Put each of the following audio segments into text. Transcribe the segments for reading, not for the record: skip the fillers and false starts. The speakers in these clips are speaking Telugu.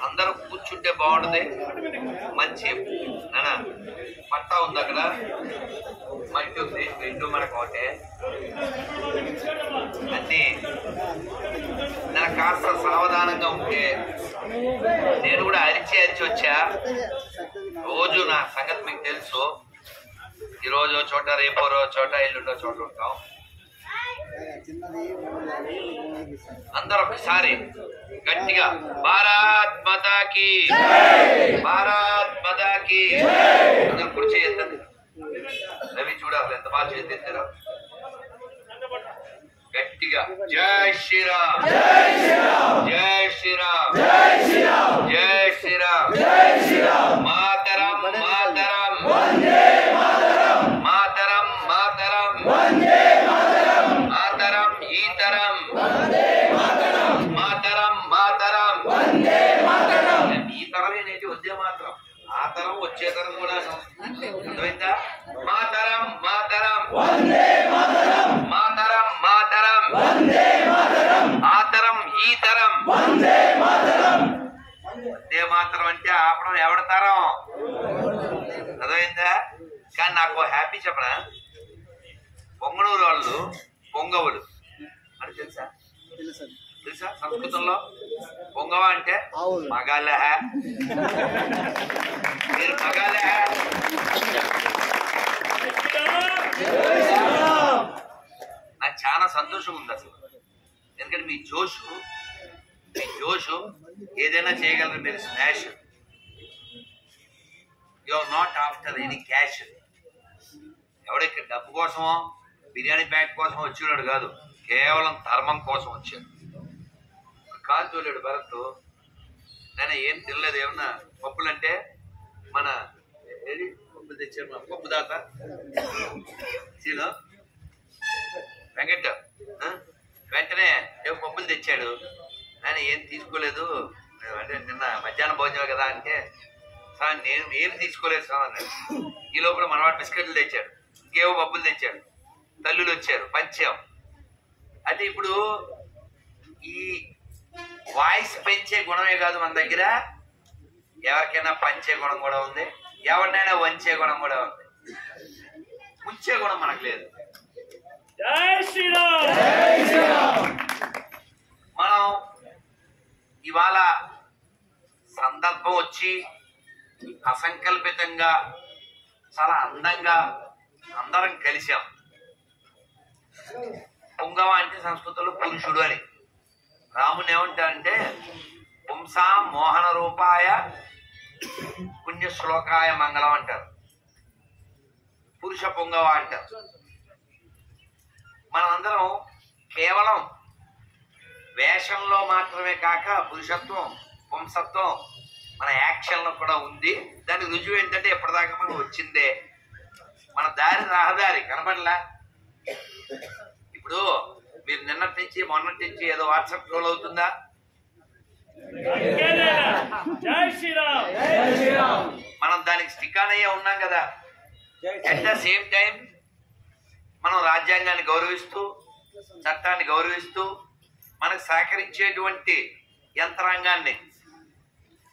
అందరూ కూర్చుంటే బాగుంటుంది. మంచి పట్టా ఉంది, అక్కడ మట్టి ఉంది, రెండు మనకు ఒకటే అన్ని. నాకు కాస్త సావధానంగా ఉంటే నేను కూడా అరిచి వచ్చా. రోజు నా సంగతి మీకు తెలుసు. ఈరోజు చోట, రేపో చోట, ఎల్లుండో చోట ఉంటాం. అందరూ ఒకసారి గట్టిగా భారత్ మాతాకి, భారత్ మాతాకి. అందరూ కుడి చేయొద్దండి. రవి చూడాలి ఎంత బాగా చేస్తారో. గట్టిగా జై శ్రీరామ్, జై శ్రీరామ్, జై శ్రీరామ్, జై శ్రీరామ్, జై శ్రీరామ్, జై శ్రీరామ్. మాతరం మాతరం వందే మాతరం, మాతరం మాతరం వందే మాతరం, మాతరం ఈతరం వందే మాతరం, మాతరం మాతరం వందే మాతరం. ఈ తరం ఏంటి? వందే మాతరం. ఆ తరం వచ్చే తరం కూడా అర్థమైందా? మాతరం మాతరం వందే మాతరం, మాతరం మాతరం వందే మాతరం, ఆ తరం ఈ తరం వందే మాతరం. వందే మాతరం అంటే ఆపడం ఎవడ తరం? అర్థమైందా? కానీ నాకు హ్యాపీ చెప్పనా, పొంగనూరు వాళ్ళు పొంగవులు అని తెలుసా? తెలుసా? సంస్కృతంలో పొంగవ అంటే మగాళ్ళ. మీరు మగాళ్ళ. నాకు చాలా సంతోషం ఉంది అసలు. ఎందుకంటే మీ జోషు ఏదైనా చేయగలరు మీరు. Smash. You are not after any cash. ఎవడెక్కడ డబ్బు కోసమో బిర్యానీ ప్యాక్ కోసం వచ్చాడు కాదు, కేవలం ధర్మం కోసం వచ్చాడు. కాదు చూడాడు భరత్, నేను ఏం తినలేదు. ఏమన్నా పప్పులు అంటే మన ఏది పప్పులు తెచ్చారు మా పప్పు దాత వెంకట వెంటనే ఏమో పప్పులు తెచ్చాడు. ఆయన ఏం తీసుకోలేదు అంటే నిన్న మధ్యాహ్నం భోజనం కదా అంటే, సార్ నేను ఏం తీసుకోలేదు సార్ అన్నాడు. ఈ లోపల మనవాడు బిస్కెట్లు తెచ్చాడు, ఇంకేవో పప్పులు తెచ్చాడు, తల్లులు వచ్చారు, పంచాం. అయితే ఇప్పుడు ఈ వాయిస్ పెంచే గుణమే కాదు మన దగ్గర, ఎవరికైనా పంచే గుణం కూడా ఉంది, ఎవరినైనా వంచే గుణం కూడా ఉంది. ముంచే గుణం మనకు లేదు. జై శ్రీరామ్, జై శ్రీరామ్. మనం ఇవాళ సందర్భం వచ్చి అసంకల్పితంగా చాలా అందంగా అందరం కలిసాం. పుంగవ అంటే సంస్కృతంలో పురుషుడు అని. రాముని ఏమంటారంటే పుంసా మోహన రూపాయ పుణ్య శ్లోకాయ మంగళం అంటారు. పురుష పుంగవ అంటారు. మనం అందరం కేవలం వేషంలో మాత్రమే కాక పురుషత్వం, పుంసత్వం మన యాక్షన్లో కూడా ఉంది. దానికి రుజువు ఏంటంటే ఎప్పటిదాకా మనం వచ్చిందే, మన దారి రహదారి కనబడలా. ఇప్పుడు మీరు నిన్నటి నుంచి మొన్నటి నుంచి ఏదో వాట్సాప్ ట్రోల్ అవుతుందా? మనం దానికి స్టిక్ ఆన్ అయ్యే ఉన్నాం కదా. అట్ ద సేమ్ టైం మనం రాజ్యాంగాన్ని గౌరవిస్తూ, చట్టాన్ని గౌరవిస్తూ, మనకు సహకరించేటువంటి యంత్రాంగాన్ని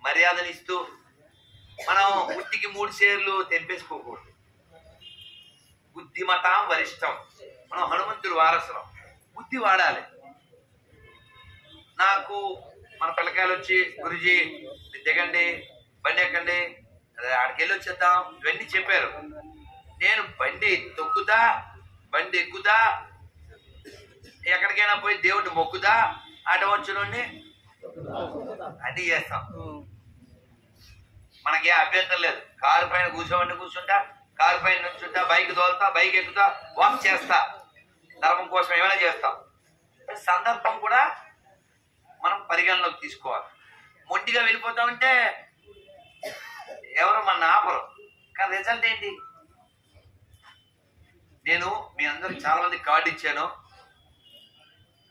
మర్యాదనిస్తూ, మనం బుద్ధికి 3 షేర్లు తెంపేసుకోకూడదు. బుద్ధిమతాం వరిష్టం. మనం హనుమంతుడు వారసులం. బుద్ధి వాడాలి. నాకు మన పిల్లకాయలు వచ్చి గురుజీ దిగండి, బండి ఎక్కండి, ఆడికి వెళ్ళి వచ్చేద్దాం ఇవన్నీ చెప్పారు. నేను బండి తొక్కుదా, బండి ఎక్కుదా, ఎక్కడికైనా పోయి దేవుడిని మొక్కుదా, ఆట వచ్చుని అన్నీ చేస్తాం. మనకి ఏ అభ్యంతరం లేదు. కారు పైన కూర్చోమంటే కూర్చుంటా, కారు పైన నుంచుంటా, బైక్ తోలుతా, బైక్ ఎక్కుతా, వాక్ చేస్తా, ధర్మం కోసం ఏమైనా చేస్తాం. సందర్భం కూడా మనం పరిగణలోకి తీసుకోవాలి. మొండిగా వెళ్ళిపోతామంటే ఎవరు మన ఆపరు. కానీ రిజల్ట్ ఏంటి? నేను మీ అందరికి చాలా మంది కార్డు ఇచ్చాను.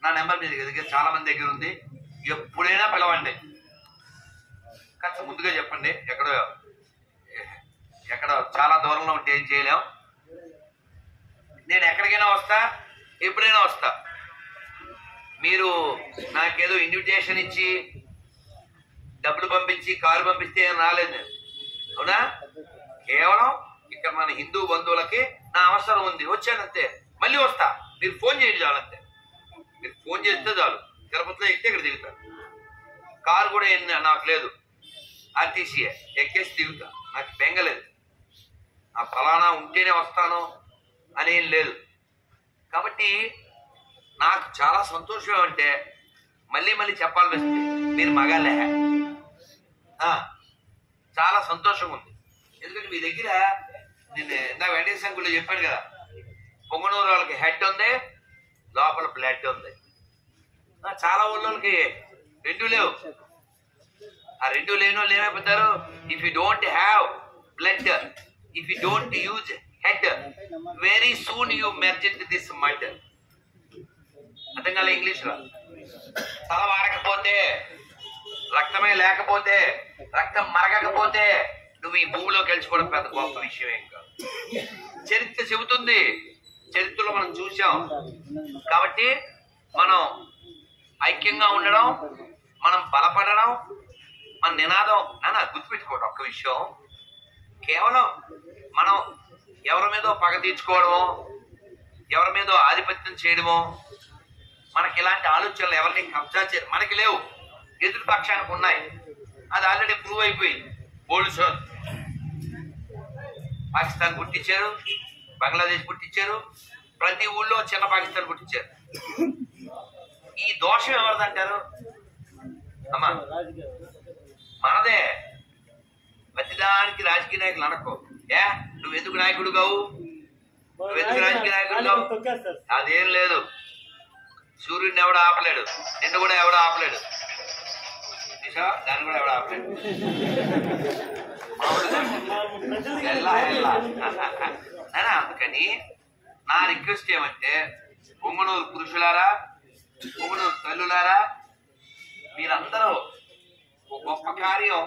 నా నెంబర్ మీ దగ్గర చాలా మంది దగ్గర ఉంది. ఎప్పుడైనా పిలవండి, కాస్త ముందుగా చెప్పండి. ఎక్కడ చాలా దూరంలో ఉంటే ఏం చేయలేం. నేను ఎక్కడికైనా వస్తా, ఎప్పుడైనా వస్తా. మీరు నాకేదో ఇన్విటేషన్ ఇచ్చి డబ్బులు పంపించి కారు పంపిస్తే ఏం రాలేదు నేను. అవునా? కేవలం ఇక్కడ మన హిందూ బంధువులకి నా అవసరం ఉంది, వచ్చానంతే. మళ్ళీ వస్తా, మీరు ఫోన్ చేయండి చాలంతే. మీరు ఫోన్ చేస్తే చాలు, తిరుపతిలో ఎక్కితే ఇక్కడ దిగుతాను. కారు కూడా నాకు లేదు, ఆర్టీసీఏ ఎక్కేసి దిగుతా. నాకు బెంగలేదు, ఆ ఫలానా ఉంటేనే వస్తాను అనేం లేదు. కాబట్టి నాకు చాలా సంతోషం అంటే మళ్ళీ మళ్ళీ చెప్పాలనిపిస్తుంది, మీరు మగాలే. చాలా సంతోషంగా ఉంది. ఎందుకంటే మీ దగ్గర నేను ఇందాక వెంకటేశ్వర గుడిలో చెప్పాను కదా, పొంగనూరు వాళ్ళకి హెడ్ ఉంది, లోపల బ్లడ్ ఉంది. చాలా ఊళ్ళోకి రెండు లేవు. ఆ రెండు లేని వాళ్ళు ఏమైపోతారు? If you don't have blood, if you don't use head, very soon you merge into this mud. అర్థం కాలే ఇంగ్లీష్ లో? తల వాడకపోతే, రక్తమే లేకపోతే, రక్తం మరగకపోతే నువ్వు ఈ భూమిలోకి గెలుచుకోవడం పెద్ద గొప్ప విషయం ఏం కాదు. చరిత్ర చెబుతుంది, చరిత్రలో మనం చూసాం. కాబట్టి మనం ఐక్యంగా ఉండడం, మనం బలపడడం, మన నినాదం నాన్న గుర్తుపెట్టుకోవడం. ఒక్క విషయం, కేవలం మనం ఎవరి మీదో పగ తీర్చుకోవడమో, ఎవరి మీదో ఆధిపత్యం చేయడమో, మనకి ఇలాంటి ఆలోచనలు ఎవరిని కబ్జా చేయడం మనకి లేవు. ఎదురు పక్షానికి ఉన్నాయి, అది ఆల్రెడీ ప్రూవ్ అయిపోయింది. బోల్డ్ సార్ పాకిస్తాన్ పుట్టించారు, బంగ్లాదేశ్ పుట్టించారు, ప్రతి ఊళ్ళో చిన్న పాకిస్తాన్ పుట్టించారు. ఈ దోషం ఎవరిదంటారు? అమ్మా మనదే. ప్రతిదానికి రాజకీయ నాయకులు అనకు. నువ్వెందుకు నాయకుడు కావు, నువ్వెందుకు రాజకీయ నాయకుడు కావు? అదేం లేదు. సూర్యుడిని ఎవడ ఆపలేడు, నిన్ను కూడా ఎవడ ఆపలేడు, దాన్ని కూడా ఎవడ ఆపలేడు. అందుకని నా రిక్వెస్ట్ ఏమంటే, పొంగనూరు పురుషులారా, పొంగనూరు తల్లులారా, మీరందరూ ఒక గొప్ప కార్యం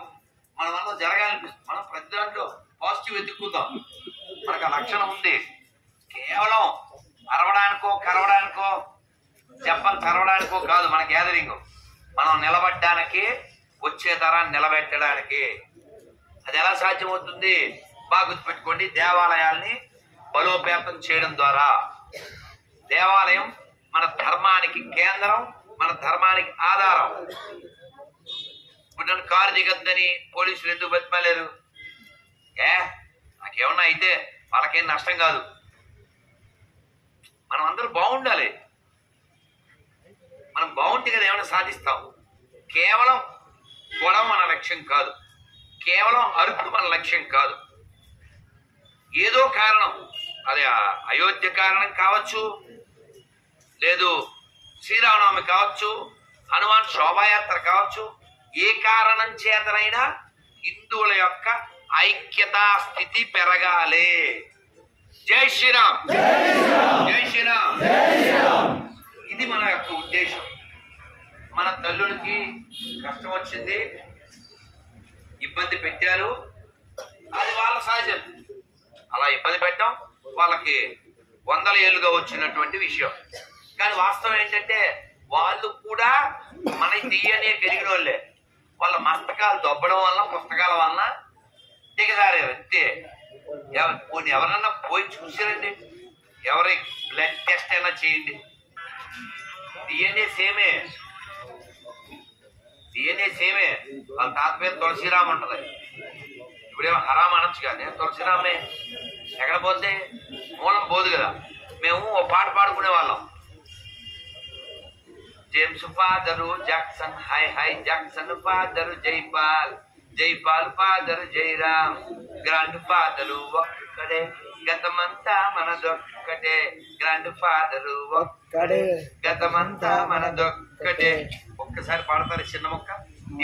మన వల్ల జరగాలనిపిస్తుంది. మనం ప్రతి దాంట్లో పాజిటివ్ వెతుక్కుందాం. మనకు ఆ లక్షణం ఉంది. కేవలం అరవడానికో కరవడానికో చెప్పలు చరవడానికో కాదు మన గ్యాదరింగ్. మనం నిలబడ్డానికి, వచ్చే తరాన్ని నిలబెట్టడానికి. అది ఎలా సాధ్యమవుతుంది? బాగా గుర్తుపెట్టుకోండి, దేవాలయాల్ని బలోపేతం చేయడం ద్వారా. దేవాలయం మన ధర్మానికి కేంద్రం, మన ధర్మానికి ఆధారం. ఇప్పుడు నన్ను కారు దిగద్దని పోలీసులు ఎందుకు బతిమాలేరు? నాకేమన్నా అయితే వాళ్ళకేం నష్టం కాదు. మనం అందరూ బాగుండాలి. మనం బాగుంటే కదా ఏమైనా సాధిస్తాం. కేవలం గొడవ మన లక్ష్యం కాదు, కేవలం అరుపు మన లక్ష్యం కాదు. ఏదో కారణం, అది అయోధ్య కారణం కావచ్చు, లేదు శ్రీరామనవమి కావచ్చు, హనుమాన్ శోభాయాత్ర కావచ్చు, ఏ కారణం చేతనైనా హిందువుల యొక్క ఐక్యతా స్థితి పెరగాలి. జై శ్రీరామ్, జై శ్రీరామ్. ఇది మన యొక్క ఉద్దేశం. మన తల్లులకి కష్టం వచ్చింది, ఇబ్బంది పెట్టారు, అది వాళ్ళ సహజం. అలా ఇబ్బంది పెట్టడం వాళ్ళకి వందల ఏళ్ళుగా వచ్చినటువంటి విషయం. కానీ వాస్తవం ఏంటంటే వాళ్ళు కూడా మన DNA పెరిగిన వాళ్ళే. వాళ్ళ మస్తకాలు దొబ్బడం వల్ల, పుస్తకాల వలన దిగజారారు అంతే. కొన్ని ఎవరన్నా పోయి చూసారండి? ఎవరి బ్లడ్ టెస్ట్ అయినా చేయండి, DNA సేమే, DNA సేమే. వాళ్ళ తాత పేరు తులసిరామ్ ఉంటది. ఇప్పుడేమో హరామ్ అనొచ్చు కానీ తులసిరామే ఎక్కడ పోతే మూలం పోదు కదా. మేము ఓ పాట పాడుకునే వాళ్ళం. James father Jackson, high high Jackson father Jaipal, Jaipal father Jairam, grand father ఒక్కడే, గతమంతా మనదొక్కటే, గ్రాండ్ ఫాదరు ఒక్కడే, గతమంతా మనదొక్కటే. ఒక్కసారి పాడతారు చిన్న మొక్క.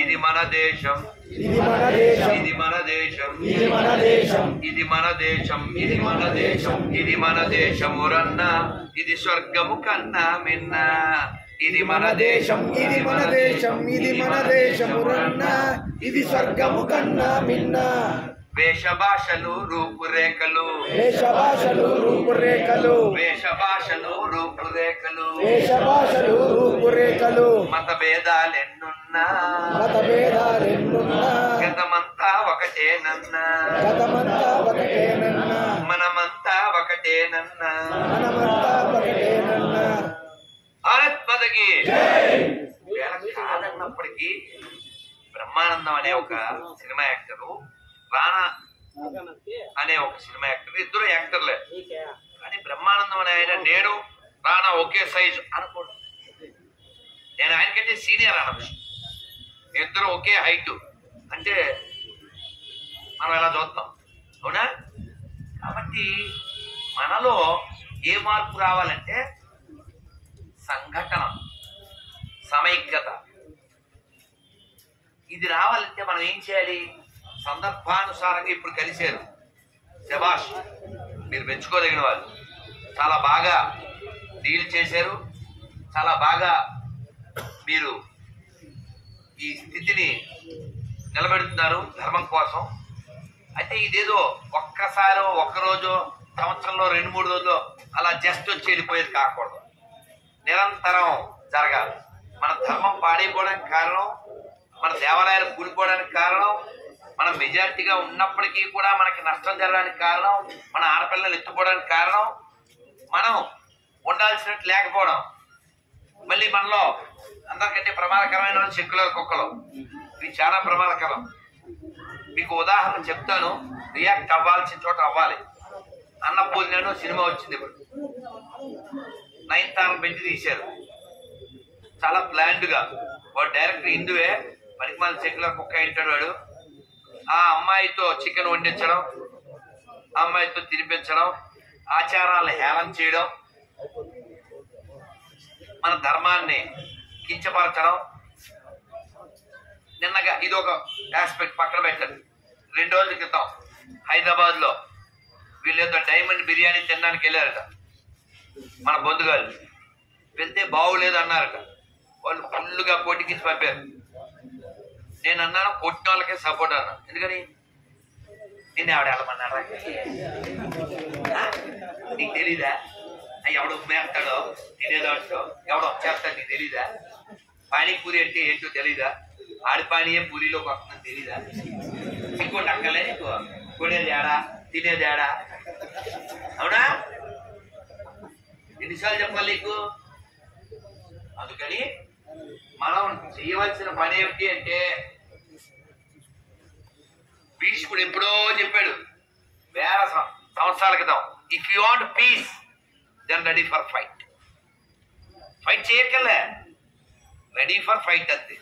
ఇది మన దేశం, ఇది మన దేశం, ఇది మన దేశం, ఇది మన దేశం, ఇది మన దేశం, ఇది మన దేశం, ఇది మన దేశమురన్నా, ఇది స్వర్గము కన్నా మిన్నా. ఇది మన దేశం, ఇది మన దేశం, ఇది మన దేశమురన్నా, ఇది స్వర్గము కన్నా మిన్నా. వేషభాషలు రూపురేఖలు వేషభాషలు రూపురేఖలు వేషభాషలు రూపురేఖలు వేషభాషలు రూపురేఖలు మత భేదాలెన్నున్నా మత భేదాలెన్నున్నా గతమంతా ఒకటేనన్నా గతమంతా ఒకటేనన్నా మనమంతా ఒకటేనన్నా మనమంతా ఒకటేనన్నా భారత్ మాతకి కాదన్నప్పటికీ బ్రహ్మానందం అనే ఒక సినిమా యాక్టరు, రానా అనే ఒక సినిమా యాక్టర్, ఇద్దరు యాక్టర్లే. కానీ బ్రహ్మానందం అనే ఆయన నేను రానా ఒకే సైజు అనుకోండి. నేను ఆయనకంటే సీనియర్ అనొచ్చు. ఇద్దరు ఒకే హైట్ అంటే మనం ఎలా చూస్తాం, అవునా? కాబట్టి మనలో ఏ మార్పు రావాలంటే సంఘటన, సమైక్యత, ఇది రావాలంటే మనం ఏం చేయాలి? సందర్భానుసారంగా ఇప్పుడు కలిశారు, శభాష్, మీరు మెచ్చుకోదగిన వాళ్ళు. చాలా బాగా డీల్ చేశారు, చాలా బాగా మీరు ఈ స్థితిని నిలబెడుతున్నారు ధర్మం కోసం. అయితే ఇదేదో ఒక్కసారో ఒక్కరోజో సంవత్సరంలో 2-3 రోజులు అలా జస్ట్ వచ్చి వెళ్ళిపోయేది కాకూడదు, నిరంతరం జరగాలి. మన ధర్మం పాడైపోవడానికి కారణం, మన దేవాలయాలు కూలిపోవడానికి కారణం, మనం మెజారిటీగా ఉన్నప్పటికీ కూడా మనకి నష్టం జరగడానికి కారణం, మన ఆడపిల్లలు ఎత్తుకోవడానికి కారణం, మనం ఉండాల్సినట్టు లేకపోవడం. మళ్ళీ మనలో అందరికంటే ప్రమాదకరమైన వాళ్ళు సెక్యులర్ కుక్కలు. ఇవి చాలా ప్రమాదకరం. మీకు ఉదాహరణ చెప్తాను, రియాక్ట్ అవ్వాల్సిన చోట అవ్వాలి. అన్నపూర్ణను సినిమా వచ్చింది, ఇప్పుడు 9th పెంచి తీశారు. చాలా ప్లాన్డ్ గా. వాడు డైరెక్టర్ హిందువే, పనికిమాల సెక్యులర్ కుక్క ఏంటాడు వాడు. ఆ అమ్మాయితో చికెన్ వండించడం, ఆ అమ్మాయితో తినిపించడం, ఆచారాలను హేళన చేయడం, మన ధర్మాన్ని కించపరచడం. నిన్నగా ఇది ఒక ఆస్పెక్ట్ పక్కన పెట్టండి. 2 రోజుల క్రితం హైదరాబాద్ లో వీళ్ళేదో డైమండ్ బిర్యానీ తినడానికి వెళ్ళారట మన బంధుగారు. వెళ్తే బాగులేదు అన్నారట. వాళ్ళు ఫుల్గా కొట్టికించి పంపారు. నేను అన్నాను కొట్టిన వాళ్ళకే సపోర్ట్ అన్నా. ఎందుకని? నిన్ను ఆవిడ వెళ్ళమన్నారా? నీకు తెలీదా? ఎవడో మేస్తాడో తినేదాంటో ఎవడో చేస్తాడు, నీకు తెలీదా? పానీపూరి అంటే ఏంటో తెలీదా? ఆడి పానీయే పూరిలోకి వస్తుందని తెలీదా? ఇంకోటి అక్కలే నీకు కొనేది ఏడా, తినేది ఏడా? అవునా? ఎన్నిసార్లు చెప్పాలి నీకు? అందుకని మనం చేయవలసిన పని ఏమిటి అంటే, భీష్ముడు ఎప్పుడో చెప్పాడు 1000 సంవత్సరాల క్రితం, if you want peace then ready for fight. Fight చేయక్కర్లే, రెడీ ఫర్ ఫైట్ అంతే.